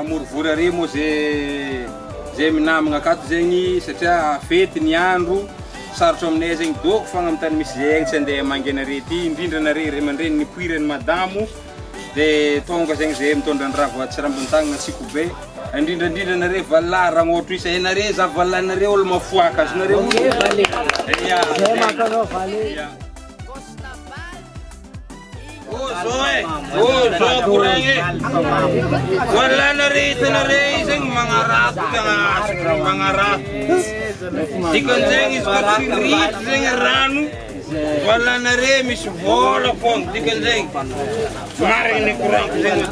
morivory are moa zay minamagna akato zegny satria fety ny andro sarotro aminay zegny doko fagna amin'ny tany misy zegny tsy andeha mangena arety indrindra nare ray aman-dreny nipoirany madamo dia tonga zegny zay mitondra ny ravo atsirambon-tagnana tsiko be indrindrandrindra nare valahy raha ohatra isa nare za valahinare olo mafoaka azy nareo zao koragny valahinare hitanare zegny magnarato tegna magnarato dikan'zegny izy ka tsy rito zegny rano valahinare misy vola fogna dikan'zegny marigny ny koragny zegny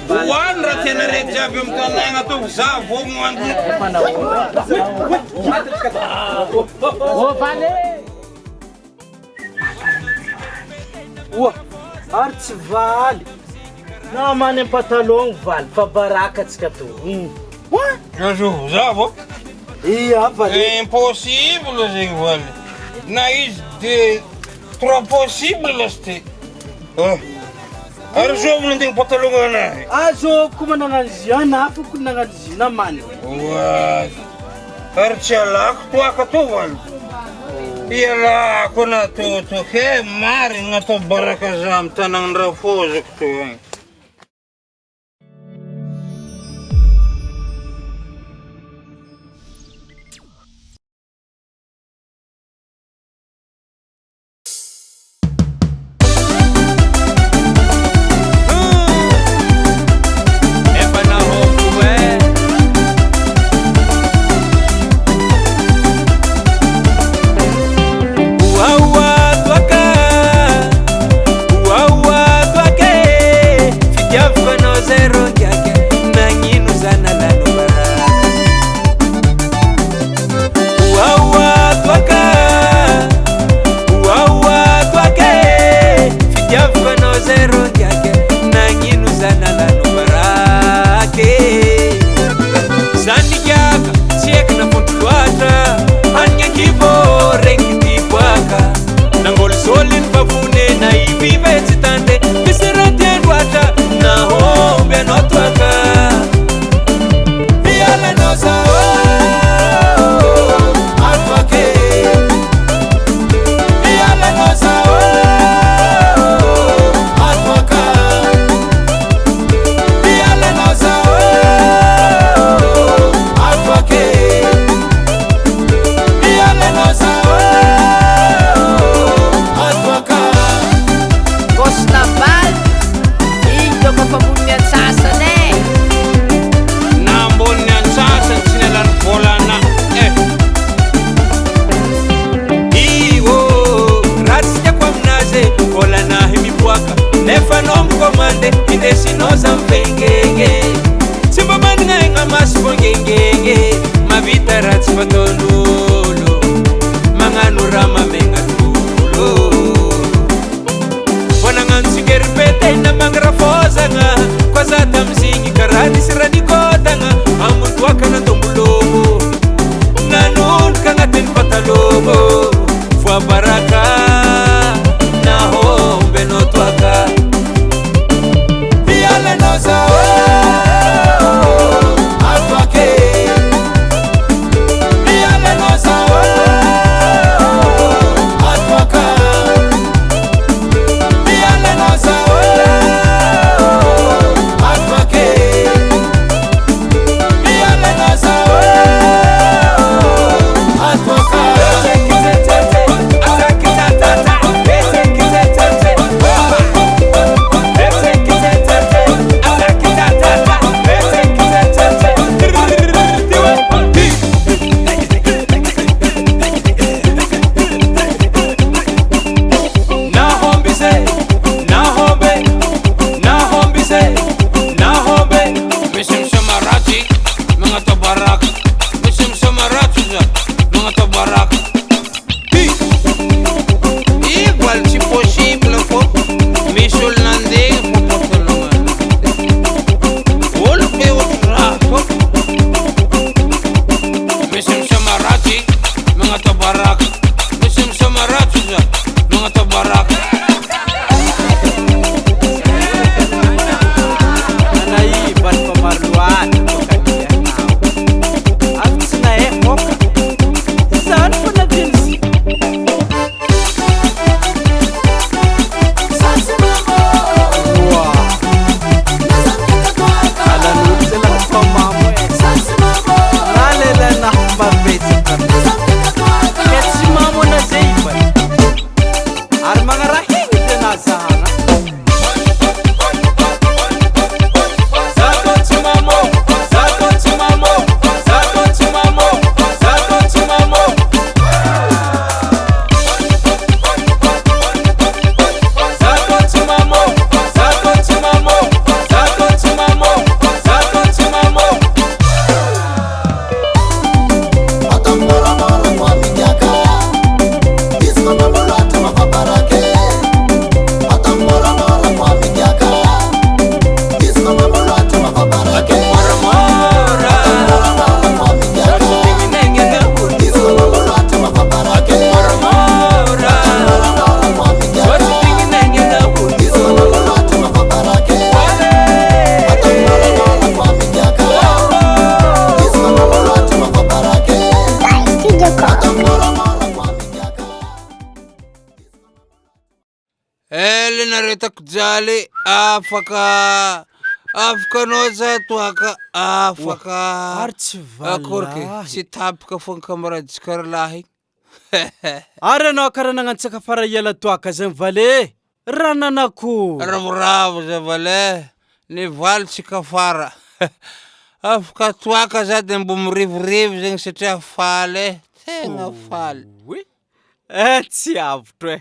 hoany raha tianare jiaby amin'ny tanagna ato za vogno Ary tsy valy na many patalon valy fa baraka atsika to. Za vao Iya valy. Impossible zegny valy na izy de trop possible lasty ary zao nantegna patalon anahy Azo ko manana izy na afoko nanana izy na many. Ary tsy alako toaka to valy ialako na to he marigny atao baraka za amin'ny tanagny rafozako to agny. tiako jaly afaka anao za toaka afaka Ary tsy valahy. Tsy tapaka foana kamarady karalahy. Ary anao karaha nagnantsaka fara ela toaka zay vale. Rananako. Ravoravo za vale. Ny valy tsy kafara. Afaka toaka za de mbo mirivorivo zegny satria faly. Tegna faly. Tsy avotro